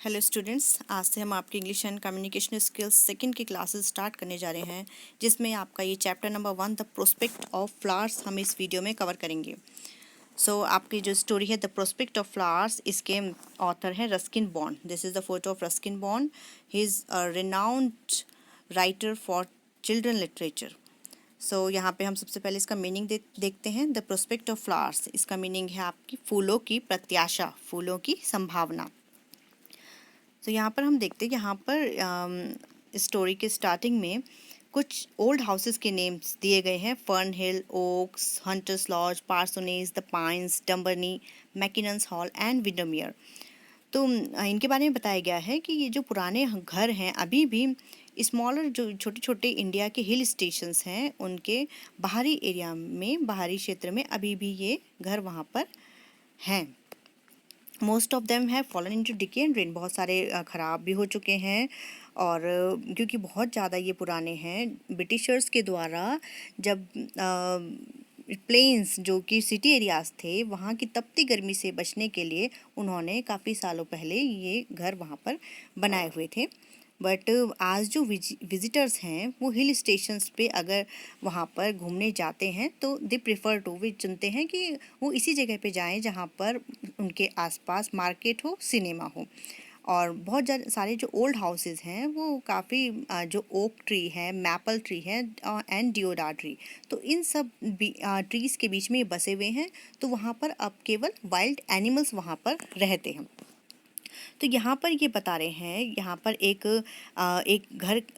Hello students, आज से हम आपकी English and communication skills second की क्लासेस स्टार्ट करने जा रहे हैं, जिसमें आपका ये chapter number 1 the prospect of flowers हम इस वीडियो में कवर करेंगे। आपकी जो स्टोरी है द प्रोस्पेक्ट ऑफ फ्लावर्स, इसके ऑथर हैं Ruskin bond. This is the photo of Ruskin bond. He is a renowned writer for children literature. यहाँ पे हम सबसे पहले इसका मीनिंग देखते हैं। द प्रोस्पेक्ट ऑफ फ्लावर्स, इसका मीनिंग है आपकी फूलों की प्रत्याशा, फूलों की संभावना। तो यहाँ पर हम देखते हैं, यहाँ पर स्टोरी के स्टार्टिंग में कुछ ओल्ड हाउसेस के नेम्स दिए गए हैं। Fern Hill, Oaks, Hunter's Lodge, Parsonage, the Pines, Dumbarnie, Mackinnon's Hall and Windermere. इनके बारे में बताया गया है कि ये जो पुराने घर हैं अभी भी स्मॉलर, जो छोटे छोटे इंडिया के हिल स्टेशंस हैं उनके बाहरी एरिया में, बाहरी क्षेत्र में अभी भी ये घर वहाँ पर हैं। Most of them have fallen into decay and rain, बहुत सारे ख़राब भी हो चुके हैं। और क्योंकि बहुत ज़्यादा ये पुराने हैं, ब्रिटिशर्स के द्वारा जब प्लेन्स जो कि सिटी एरियाज़ थे, वहाँ की तपती गर्मी से बचने के लिए उन्होंने काफ़ी सालों पहले ये घर वहाँ पर बनाए हुए थे। बट आज जो विजिटर्स हैं वो हिल स्टेशंस पे अगर वहाँ पर घूमने जाते हैं तो दे प्रेफर टू, वे चुनते हैं कि वो इसी जगह पे जाएं जहाँ पर उनके आसपास मार्केट हो, सिनेमा हो। और बहुत ज़्यादा सारे जो ओल्ड हाउसेस हैं वो काफ़ी जो ओक ट्री है, मैपल ट्री है एंड डिओडा ट्री, तो इन सब ट्रीज़ के बीच में ये बसे हुए हैं। तो वहाँ पर अब केवल वाइल्ड एनिमल्स वहाँ पर रहते हैं। तो यहाँ पर ये बता रहे हैं, यहाँ पर एक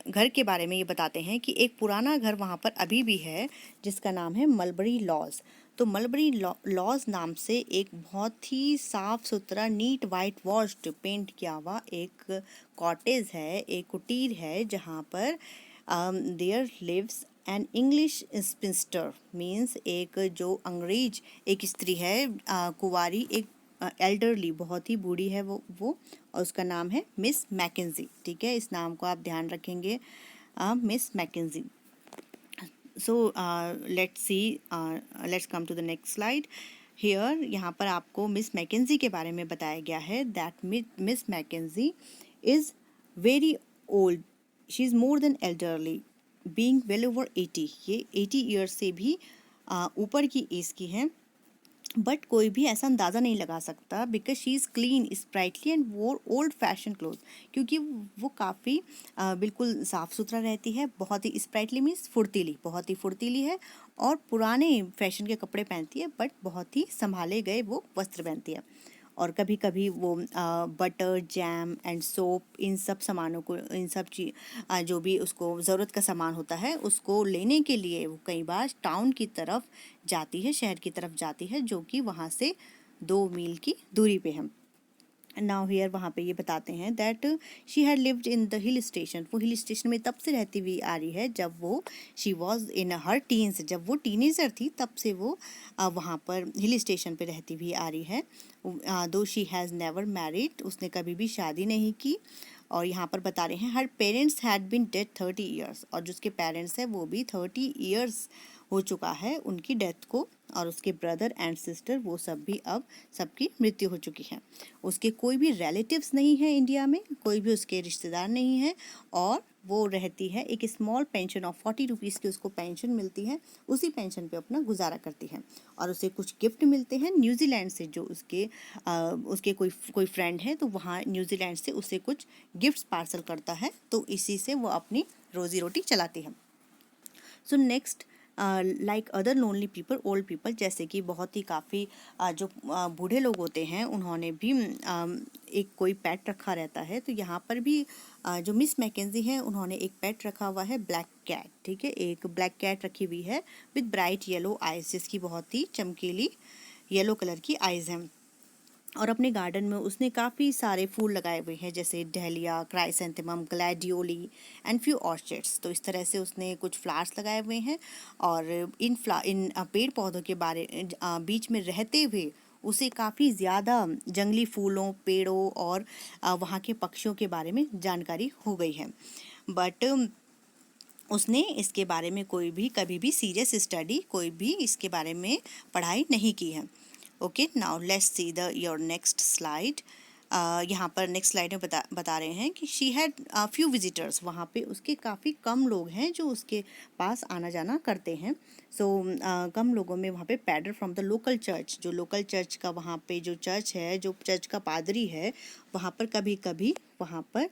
घर के बारे में ये बताते हैं कि एक पुराना घर वहाँ पर अभी भी है जिसका नाम है मलबरी लॉज। तो मलबरी लॉज नाम से एक बहुत ही साफ सुथरा, नीट वाइट वॉश्ड, पेंट किया हुआ एक कॉटेज है, एक कुटीर है, जहाँ पर there lives an English spinster, means एक जो अंग्रेज एक स्त्री है, कुंवारी, एक एल्डरली, बहुत ही बूढ़ी है वो, और उसका नाम है मिस मैकेंजी। ठीक है, इस नाम को आप ध्यान रखेंगे, Miss Mackenzie. Let's come to the next slide. Here, यहाँ पर आपको मिस मैकेंजी के बारे में बताया गया है that Miss Mackenzie is very old, she is more than elderly, being well over 80, ये 80 ईयर्स से भी ऊपर की एज की हैं। बट कोई भी ऐसा अंदाज़ा नहीं लगा सकता, because she is clean, sprightly and वोर ओल्ड फैशन क्लोथ, क्योंकि वो काफ़ी बिल्कुल साफ़ सुथरा रहती है, बहुत ही स्प्राइटली मीन्स फुर्तीली, बहुत ही फुर्तीली है, और पुराने फैशन के कपड़े पहनती है, बट बहुत ही संभाले गए वो वस्त्र पहनती है। और कभी कभी वो बटर, जैम एंड सोप, इन सब सामानों को, इन सब जो भी उसको ज़रूरत का सामान होता है उसको लेने के लिए वो कई बार टाउन की तरफ जाती है, शहर की तरफ जाती है, जो कि वहाँ से 2 मील की दूरी पे है। नाउ हियर, वहाँ पे ये बताते हैं that she had lived in the hill station, वो हिल स्टेशन में तब से रहती हुई आ रही है जब वो she was in her teens, जब वो टीनेजर थी तब से वो वहाँ पर हिल स्टेशन पे रहती हुई आ रही है। दो शी हैज़ नेवर मैरिड, उसने कभी भी शादी नहीं की। और यहाँ पर बता रहे हैं her parents had been dead 30 years, और जो उसके पेरेंट्स हैं वो भी 30 ईयर्स हो चुका है उनकी डेथ को, और उसके ब्रदर एंड सिस्टर वो सब भी अब सबकी मृत्यु हो चुकी है। उसके कोई भी रिलेटिव्स नहीं है इंडिया में, कोई भी उसके रिश्तेदार नहीं है, और वो रहती है एक स्मॉल पेंशन ऑफ 40 रुपीज़ की उसको पेंशन मिलती है, उसी पेंशन पे अपना गुजारा करती है। और उसे कुछ गिफ्ट मिलते हैं न्यूजीलैंड से, जो उसके कोई फ्रेंड है, तो वहाँ न्यूजीलैंड से उसे कुछ गिफ्ट्स पार्सल करता है, तो इसी से वो अपनी रोजी रोटी चलाती है। So next, like other lonely people, old people, जैसे कि बहुत ही काफ़ी जो बूढ़े लोग होते हैं उन्होंने भी एक कोई पेट रखा रहता है। तो यहाँ पर भी जो मिस मैकेंजी है उन्होंने एक पेट रखा हुआ है, ब्लैक कैट। ठीक है, एक ब्लैक कैट रखी हुई है विद ब्राइट येलो आइज, जिसकी बहुत ही चमकीली येलो कलर की आइज़ हैं। और अपने गार्डन में उसने काफ़ी सारे फूल लगाए हुए हैं, जैसे dahlia, chrysanthemum, gladioli and few orchids. तो इस तरह से उसने कुछ फ्लावर्स लगाए हुए हैं, और इन पेड़ पौधों के बीच में रहते हुए उसे काफ़ी ज़्यादा जंगली फूलों, पेड़ों और वहाँ के पक्षियों के बारे में जानकारी हो गई है। बट उसने इसके बारे में कभी भी सीरियस स्टडी, कोई भी इसके बारे में पढ़ाई नहीं की है। Okay, now let's see your next slide. यहाँ पर नेक्स्ट स्लाइड में बता रहे हैं कि शी हैड फ्यू विजिटर्स, वहाँ पे उसके काफ़ी कम लोग हैं जो उसके पास आना जाना करते हैं। सो कम लोगों में वहाँ पे pader from the local church, जो लोकल चर्च का वहाँ पे जो चर्च है, जो चर्च का पादरी है, वहाँ पर कभी कभी वहाँ पर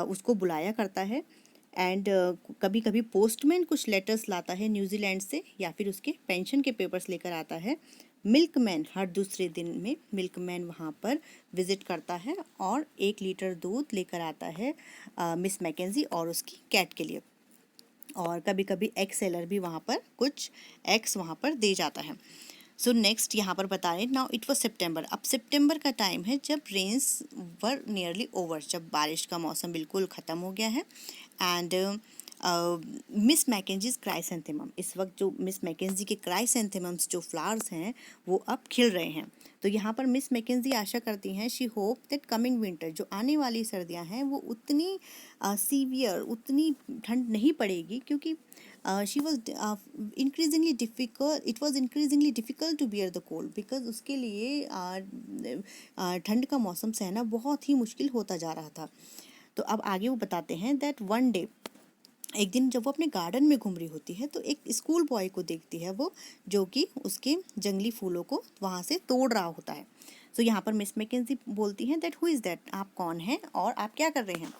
उसको बुलाया करता है। एंड कभी कभी पोस्टमैन कुछ लेटर्स लाता है न्यूजीलैंड से, या फिर उसके पेंशन के पेपर्स लेकर आता है। मिल्कमैन, हर दूसरे दिन में मिल्कमैन वहाँ पर विज़िट करता है और 1 लीटर दूध लेकर आता है मिस मैकेंजी और उसकी कैट के लिए। और कभी कभी एग सेलर भी वहाँ पर कुछ एग्स वहाँ पर दे जाता है। सो नेक्स्ट यहाँ पर बता रहे, नाउ इट वॉज सितंबर, अब सितंबर का टाइम है जब रेन्स वर नियरली ओवर, जब बारिश का मौसम बिल्कुल ख़त्म हो गया है। एंड मिस मैकेंजीज क्राइसेंथेमम, इस वक्त जो मिस मैकेंजी के क्राइसेंथेमम्स जो फ्लावर्स हैं वो अब खिल रहे हैं। तो यहाँ पर मिस मैकेंजी आशा करती हैं, she hope that coming winter, जो आने वाली सर्दियाँ हैं वो उतनी सीवियर, उतनी ठंड नहीं पड़ेगी, क्योंकि she was increasingly difficult, it was increasingly difficult to bear the cold, because उसके लिए ठंड का मौसम सहना बहुत ही मुश्किल होता जा रहा था। तो अब आगे वो बताते हैं दैट वन डे, एक दिन जब वो अपने गार्डन में घूम रही होती है तो एक स्कूल बॉय को देखती है वो, जो कि उसके जंगली फूलों को वहाँ से तोड़ रहा होता है। तो यहाँ पर मिस मैकेंजी बोलती हैं दैट हु इज़ दैट, आप कौन हैं और आप क्या कर रहे हैं।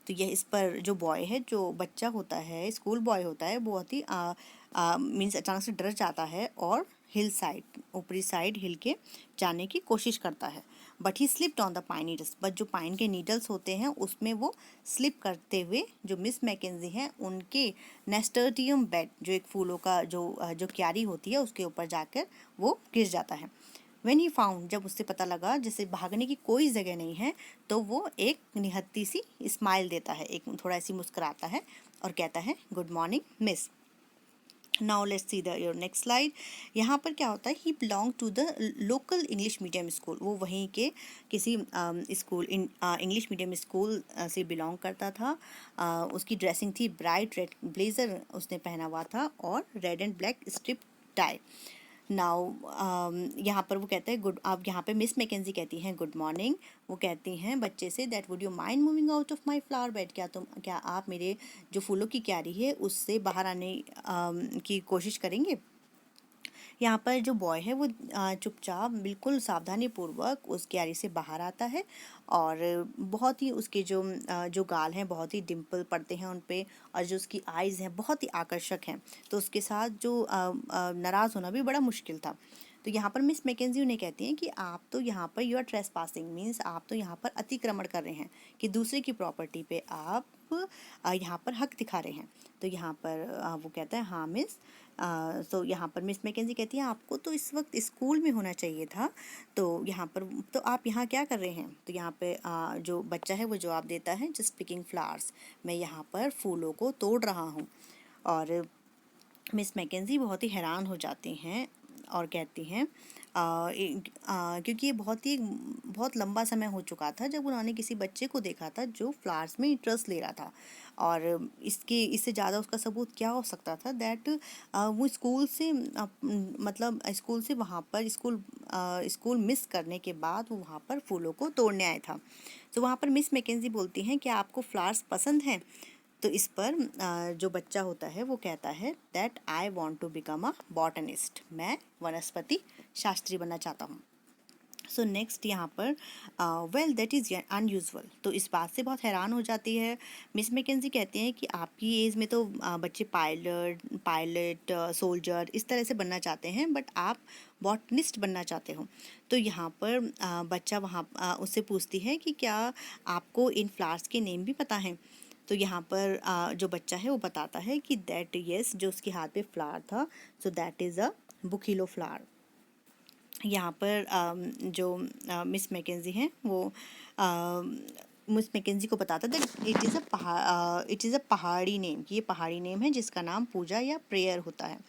तो यह इस पर जो बॉय है, जो बच्चा होता है, स्कूल बॉय होता है, बहुत ही मीन्स अचानक से डर जाता है और हिल साइड, ऊपरी साइड हिल के जाने की कोशिश करता है। But he slipped on the pine needles, but जो पाइन के नीडल्स होते हैं उसमें वो स्लिप करते हुए जो मिस मैकेंजी हैं उनके नेस्टर्टियम बेड, जो एक फूलों का जो क्यारी होती है उसके ऊपर जाकर वो गिर जाता है। व्हेन ही फाउंड, जब उससे पता लगा जैसे भागने की कोई जगह नहीं है, तो वो एक निहत्ती सी स्माइल देता है, एक थोड़ा सी मुस्कुराता है और कहता है good morning miss. Now let's see the your next slide. यहाँ पर क्या होता है, he belong to the local English medium school, वो वहीं के किसी स्कूल इंग्लिश मीडियम स्कूल से बिलोंग करता था। उसकी ड्रेसिंग थी ब्राइट रेड ब्लेजर उसने पहना हुआ था और red and black strip tie. Now यहाँ पर वो कहते हैं गुड, अब यहाँ पे मिस मैकेंजी कहती हैं गुड मॉर्निंग। वो कहती हैं बच्चे say that would you mind moving out of my flower bed, क्या आप मेरे जो फूलों की क्यारी है उससे बाहर आने की कोशिश करेंगे। यहाँ पर जो बॉय है वो चुपचाप बिल्कुल सावधानी पूर्वक उस क्यारी से बाहर आता है और बहुत ही उसके जो गाल हैं बहुत ही डिम्पल पड़ते हैं उन पे, और जो उसकी आइज़ हैं बहुत ही आकर्षक हैं। तो उसके साथ जो नाराज़ होना भी बड़ा मुश्किल था। तो यहाँ पर मिस मैकेंजी उन्हें कहती हैं कि आप तो यहाँ पर you are trespassing, means आप तो यहाँ पर अतिक्रमण कर रहे हैं, कि दूसरे की प्रॉपर्टी पे आप यहाँ पर हक दिखा रहे हैं। तो यहाँ पर वो कहता है हाँ मिस। सो यहाँ पर मिस मैकेंजी कहती है आपको तो इस वक्त स्कूल में होना चाहिए था, तो यहाँ पर तो आप यहाँ क्या कर रहे हैं। तो यहाँ पे जो बच्चा है वो जवाब देता है जस्ट पिकिंग फ्लावर्स, मैं यहाँ पर फूलों को तोड़ रहा हूँ। और मिस मैकेंजी बहुत ही हैरान हो जाती हैं और कहती हैं क्योंकि ये बहुत लंबा समय हो चुका था जब उन्होंने किसी बच्चे को देखा था जो फ्लावर्स में इंटरेस्ट ले रहा था, और इससे ज़्यादा उसका सबूत क्या हो सकता था दैट वो स्कूल से मतलब स्कूल से वहाँ पर स्कूल मिस करने के बाद वो वहाँ पर फूलों को तोड़ने आया था। तो वहाँ पर मिस मैकेंजी बोलती हैं कि आपको फ्लावर्स पसंद हैं। तो इस पर जो बच्चा होता है वो कहता है that I want to become a botanist, मैं वनस्पति शास्त्री बनना चाहता हूँ। सो नेक्स्ट यहाँ पर वेल दैट इज़ अनयूजुअल, तो इस बात से बहुत हैरान हो जाती है। मिस मैकेंजी कहती हैं कि आपकी एज में तो बच्चे पायलट सोल्जर इस तरह से बनना चाहते हैं, बट आप बॉटनिस्ट बनना चाहते हो। तो यहाँ पर बच्चा वहाँ उससे पूछती है कि क्या आपको इन फ्लावर्स के नेम भी पता हैं। तो यहाँ पर जो बच्चा है वो बताता है कि दैट यस, जो उसके हाथ पे फ्लावर था, सो दैट इज़ अ बुकीलो फ्लावर। यहाँ पर जो मिस मैकेंजी हैं वो मिस मैकेंजी को बताता था इट इज़ अ पहाड़ी नेम, कि ये पहाड़ी नेम है जिसका नाम पूजा या प्रेयर होता है।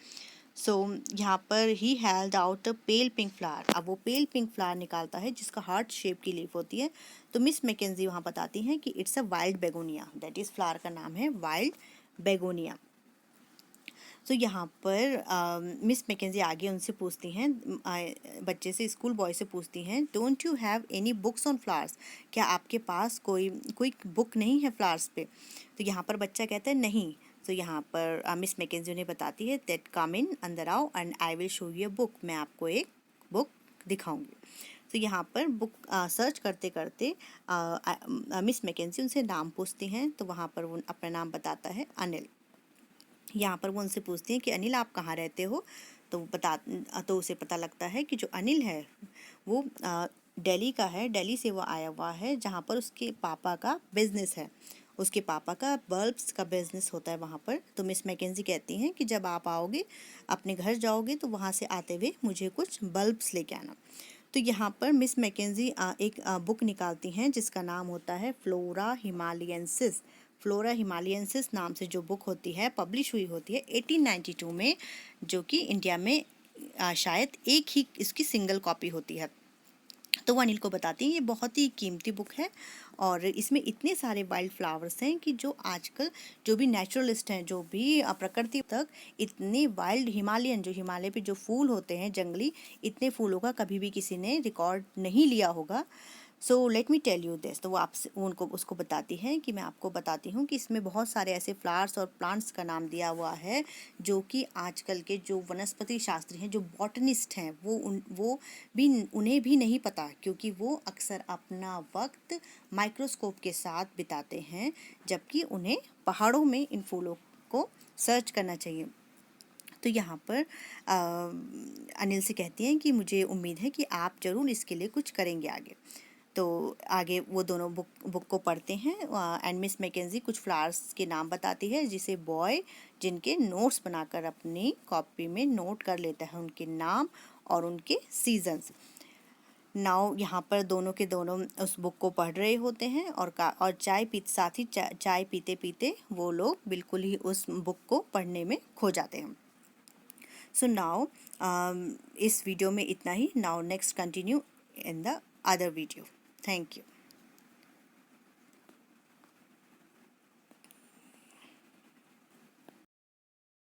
सो यहाँ पर he held out a pail pink flower, अब वो पेल पिंक फ्लावर निकालता है जिसका हार्ट शेप की लीफ होती है। तो मिस मैकेंजी वहाँ बताती हैं कि it's a wild begonia, that is flower का नाम है वाइल्ड बेगोनिया। सो यहाँ पर मिस मैकेंजी आगे उनसे पूछती हैं, बच्चे से, स्कूल बॉय से पूछती हैं, don't you have any books on flowers, क्या आपके पास कोई कोई बुक नहीं है फ्लावर्स पे? तो यहाँ पर बच्चा कहता है नहीं। तो यहाँ पर मिस मैकेंजी उन्हें बताती है दैट कम इन, अंदर आओ, and I will show you a book, मैं आपको एक बुक दिखाऊंगी। तो यहाँ पर बुक सर्च करते करते मिस मैकेंजी उनसे नाम पूछती हैं, तो वहाँ पर वो अपना नाम बताता है अनिल। यहाँ पर वो उनसे पूछती हैं कि अनिल आप कहाँ रहते हो? तो उसे पता लगता है कि जो अनिल है वो दिल्ली का है, दिल्ली से वो आया हुआ है, जहाँ पर उसके पापा का बिजनेस है, उसके पापा का बल्ब्स का बिजनेस होता है वहाँ पर। तो मिस मैकेंजी कहती हैं कि जब आप आओगे, अपने घर जाओगे, तो वहाँ से आते हुए मुझे कुछ बल्ब्स लेके आना। तो यहाँ पर मिस मैकेंजी एक बुक निकालती हैं जिसका नाम होता है फ्लोरा हिमालयंसिस। फ्लोरा हिमालयंसिस नाम से जो बुक होती है, पब्लिश हुई होती है 1892 में, जो कि इंडिया में शायद एक ही इसकी सिंगल कॉपी होती है। तो वो अनिल को बताती हैं ये बहुत ही कीमती बुक है और इसमें इतने सारे वाइल्ड फ्लावर्स हैं कि जो आजकल जो भी नेचुरलिस्ट हैं, जो भी प्रकृति तक, इतने वाइल्ड हिमालयन, जो हिमालय पे जो फूल होते हैं जंगली, इतने फूलों का कभी भी किसी ने रिकॉर्ड नहीं लिया होगा। So let me tell you this. तो वो आपसे उसको बताती हैं कि मैं आपको बताती हूँ कि इसमें बहुत सारे ऐसे फ्लावर्स और प्लांट्स का नाम दिया हुआ है जो कि आजकल के जो वनस्पति शास्त्री हैं, जो बॉटनिस्ट हैं, वो भी उन्हें भी नहीं पता, क्योंकि वो अक्सर अपना वक्त माइक्रोस्कोप के साथ बिताते हैं, जबकि उन्हें पहाड़ों में इन फूलों को सर्च करना चाहिए। तो यहाँ पर अनिल से कहती हैं कि मुझे उम्मीद है कि आप ज़रूर इसके लिए कुछ करेंगे आगे। तो आगे वो दोनों बुक को पढ़ते हैं एंड मिस मैकेंजी कुछ फ्लावर्स के नाम बताती है, जिसे बॉय जिनके नोट्स बनाकर अपनी कॉपी में नोट कर लेता है, उनके नाम और उनके सीजन्स। नाउ यहाँ पर दोनों के दोनों उस बुक को पढ़ रहे होते हैं और साथ ही चाय पीते पीते वो लोग बिल्कुल ही उस बुक को पढ़ने में खो जाते हैं। सो नाउ इस वीडियो में इतना ही। Now next continue in the other video. Thank you.